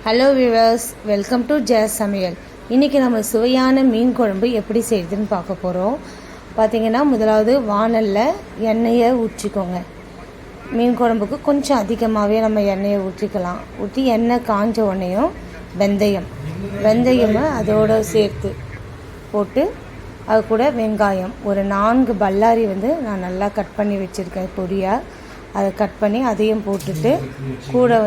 Hello viewers, welcome to ஜெஸ் சமையல். இன்றைக்கி நம்ம சுவையான மீன் குழம்பு எப்படி செய்யுதுன்னு பார்க்க போகிறோம். பார்த்திங்கன்னா முதலாவது வாணலில் எண்ணெயை ஊற்றிக்கோங்க. மீன் குழம்புக்கு கொஞ்சம் அதிகமாகவே நம்ம எண்ணெயை ஊற்றிக்கலாம். ஊற்றி எண்ணெய் காஞ்ச உடனேயும் வெந்தயமை அதோடு சேர்த்து போட்டு அது கூட வெங்காயம் ஒரு 4 பல்லாரி நான் நல்லா கட் பண்ணி வச்சுருக்கேன் பொடியாக. அதை கட் பண்ணி அதையும் போட்டுட்டு கூட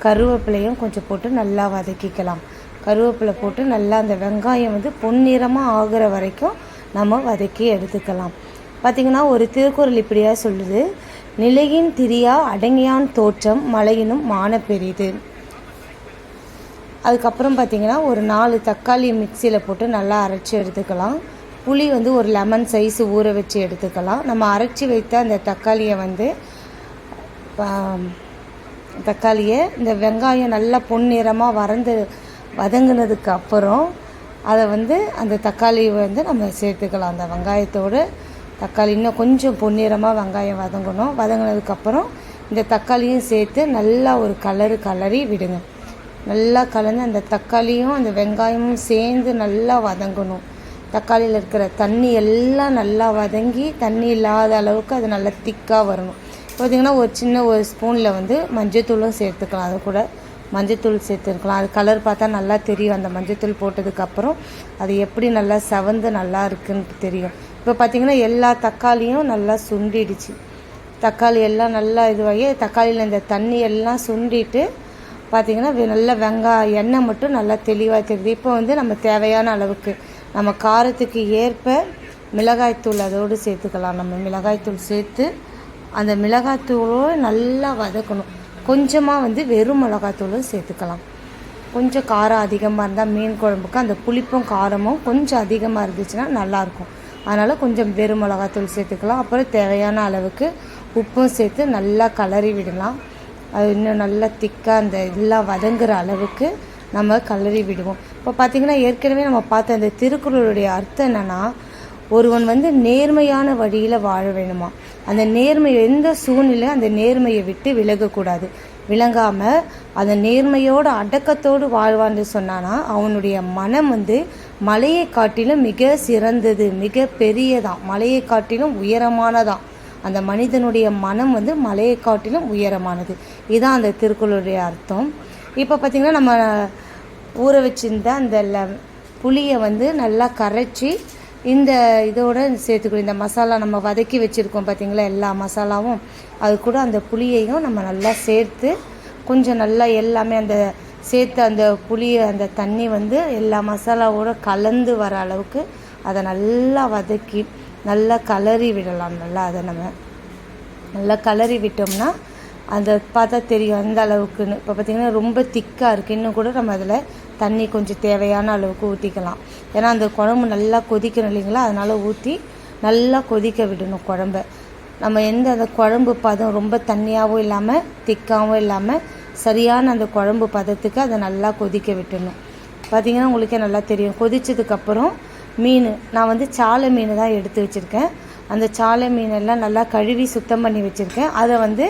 கருவேப்பிலையும் கொஞ்சம் போட்டு நல்லா வதக்கிக்கலாம். கருவேப்பிலை போட்டு நல்லா அந்த வெங்காயம் பொன்னிறமாக ஆகிற வரைக்கும் நம்ம வதக்கி எடுத்துக்கலாம். பார்த்திங்கன்னா ஒரு திருக்குறள் இப்படியா சொல்லுது, நிலையின் திரியா அடங்கியான் தோற்றம் மலையினும் மான பெரிது. அதுக்கப்புறம் பார்த்திங்கன்னா ஒரு 4 தக்காளி மிக்சியில் போட்டு நல்லா அரைச்சி எடுத்துக்கலாம். புளி ஒரு லெமன் சைஸ் ஊற வச்சு எடுத்துக்கலாம். நம்ம அரைச்சி வைத்த அந்த தக்காளியை இந்த வெங்காயம் நல்லா பொன்னிறமாக வதங்கினதுக்கு அப்புறம் அதை அந்த தக்காளியை நம்ம சேர்த்துக்கலாம். அந்த வெங்காயத்தோடு தக்காளி இன்னும் கொஞ்சம் பொன்னிறமாக வெங்காயம் வதங்கினதுக்கப்புறம் இந்த தக்காளியும் சேர்த்து நல்லா ஒரு கலரி விடுங்க. நல்லா கலந்து அந்த தக்காளியும் அந்த வெங்காயமும் சேர்ந்து நல்லா வதங்கணும். தக்காளியில் இருக்கிற தண்ணி எல்லாம் நல்லா வதங்கி தண்ணி இல்லாத அளவுக்கு அது நல்லா திக்காக வரணும். பார்த்திங்கன்னா ஒரு ஸ்பூனில் மஞ்சத்தூளும் சேர்த்துக்கலாம். அது கூட மஞ்சத்தூள் சேர்த்துருக்கலாம். அது கலர் பார்த்தா நல்லா தெரியும். அந்த மஞ்சத்தூள் போட்டதுக்கப்புறம் அது எப்படி நல்லா செவந்து நல்லா இருக்குன்னு தெரியும். இப்போ பார்த்திங்கன்னா எல்லா தக்காளியும் நல்லா சுண்டிடுச்சு. தக்காளி எல்லாம் நல்லா இதுவாகி தக்காளியில் இந்த தண்ணி எல்லாம் சுண்டிட்டு பார்த்திங்கன்னா நல்லா எண்ணெய் மட்டும் நல்லா தெளிவாக தெரியுது. இப்போ நம்ம தேவையான அளவுக்கு நம்ம காரத்துக்கு ஏற்ப மிளகாய்த்தூள் அதோடு சேர்த்துக்கலாம். நம்ம மிளகாய்த்தூள் சேர்த்து அந்த மிளகாய்த்தூளோடு நல்லா வதக்கணும். கொஞ்சமாக வெறும் மிளகாய்த்தூளும் சேர்த்துக்கலாம். கொஞ்சம் காரம் அதிகமாக இருந்தால் மீன் குழம்புக்கு அந்த புளிப்பும் காரமும் கொஞ்சம் அதிகமாக இருந்துச்சுன்னா நல்லாயிருக்கும். அதனால் கொஞ்சம் வெறும் மிளகாய்த்தூள் சேர்த்துக்கலாம். அப்புறம் தேவையான அளவுக்கு உப்பும் சேர்த்து நல்லா கலரி விடலாம். அது இன்னும் நல்லா திக்காக அந்த எல்லாம் வதங்குற அளவுக்கு நம்ம கலரி விடுவோம். இப்போ பார்த்திங்கன்னா ஏற்கனவே நம்ம பார்த்த அந்த திருக்குறளுடைய அர்த்தம் என்னென்னா, ஒருவன் நேர்மையான வழியில் வாழ வேணுமா. அந்த நேர்மை எந்த சூழ்நிலை அந்த நேர்மையை விட்டு விலகக்கூடாது. விளங்காமல் அந்த நேர்மையோடு அடக்கத்தோடு வாழ்வான்னு சொன்னான்னா அவனுடைய மனம் மலையை காட்டிலும் மிக சிறந்தது, மிக பெரியதான், மலையை காட்டிலும் உயரமானதான். அந்த மனிதனுடைய மனம் மலையை காட்டிலும் உயரமானது. இதுதான் அந்த திருக்குறளுடைய அர்த்தம். இப்போ பார்த்திங்கன்னா நம்ம ஊற வச்சிருந்த அந்த புளியை நல்லா கரைச்சி இந்த இதோடு சேர்த்துக்கணும். இந்த மசாலா நம்ம வதக்கி வச்சுருக்கோம் பார்த்திங்களா, எல்லா மசாலாவும் அது கூட அந்த புளியையும் நம்ம நல்லா சேர்த்து கொஞ்சம் நல்லா எல்லாமே அந்த சேர்த்து அந்த புளியை அந்த தண்ணி எல்லா மசாலாவோடு கலந்து வர அளவுக்கு அதை நல்லா வதக்கி நல்லா கலரி விடலாம். அதை நம்ம நல்லா கலரி விட்டோம்னா அந்த பார்த்தா தெரியும் அந்த அளவுக்குன்னு. இப்போ பார்த்திங்கன்னா ரொம்ப திக்காக இருக்குது. இன்னும் கூட நம்ம அதில் தண்ணி கொஞ்சம் தேவையான அளவுக்கு ஊற்றிக்கலாம். ஏன்னா அந்த குழம்பு நல்லா கொதிக்கணும் இல்லைங்களா, அதனால் ஊற்றி நல்லா கொதிக்க விடணும் குழம்ப. நம்ம அந்த குழம்பு பதம் ரொம்ப தண்ணியாகவும் இல்லாமல் திக்காகவும் இல்லாமல் சரியான அந்த குழம்பு பதத்துக்கு அதை நல்லா கொதிக்க விட்டுடணும். பார்த்திங்கன்னா உங்களுக்கே நல்லா தெரியும். கொதித்ததுக்கப்புறம் மீன் நான் சாலை மீன் தான் எடுத்து வச்சுருக்கேன். அந்த சாலை மீனெல்லாம் நல்லா கழுவி சுத்தம் பண்ணி வச்சுருக்கேன். அதை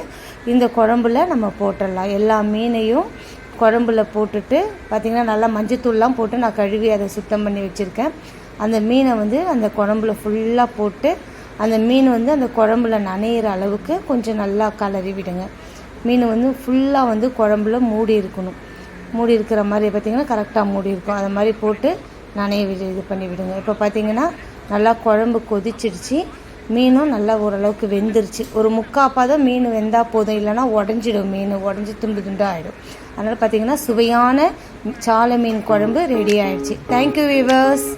இந்த குழம்புல நம்ம போட்டுடலாம். எல்லா மீனையும் குழம்புல போட்டுட்டு பார்த்திங்கன்னா நல்லா மஞ்சத்தூள்லாம் போட்டு நான் கழுவி அதை சுத்தம் பண்ணி வச்சுருக்கேன். அந்த மீனை அந்த குழம்புல ஃபுல்லாக போட்டு அந்த மீன் அந்த குழம்புல நனையிற அளவுக்கு கொஞ்சம் நல்லா கலரி விடுங்க. மீன் ஃபுல்லாக குழம்புல மூடி இருக்கணும். மூடி இருக்கிற மாதிரி பார்த்திங்கன்னா கரெக்டாக மூடி இருக்கும். அது மாதிரி போட்டு இது பண்ணி விடுங்க. இப்போ பார்த்திங்கன்னா நல்லா குழம்பு கொதிச்சிடுச்சு. மீனும் நல்லா ஓரளவுக்கு வெந்துருச்சு. ஒரு முக்காப்பாதான் மீன் வெந்தால் போதும், இல்லைனா உடஞ்சிடும். மீன் உடஞ்சி துண்டு துண்டாக ஆகிடும். அதனால் பார்த்திங்கன்னா சுவையான சாலை மீன் குழம்பு ரெடி ஆகிடுச்சு. Thank you viewers.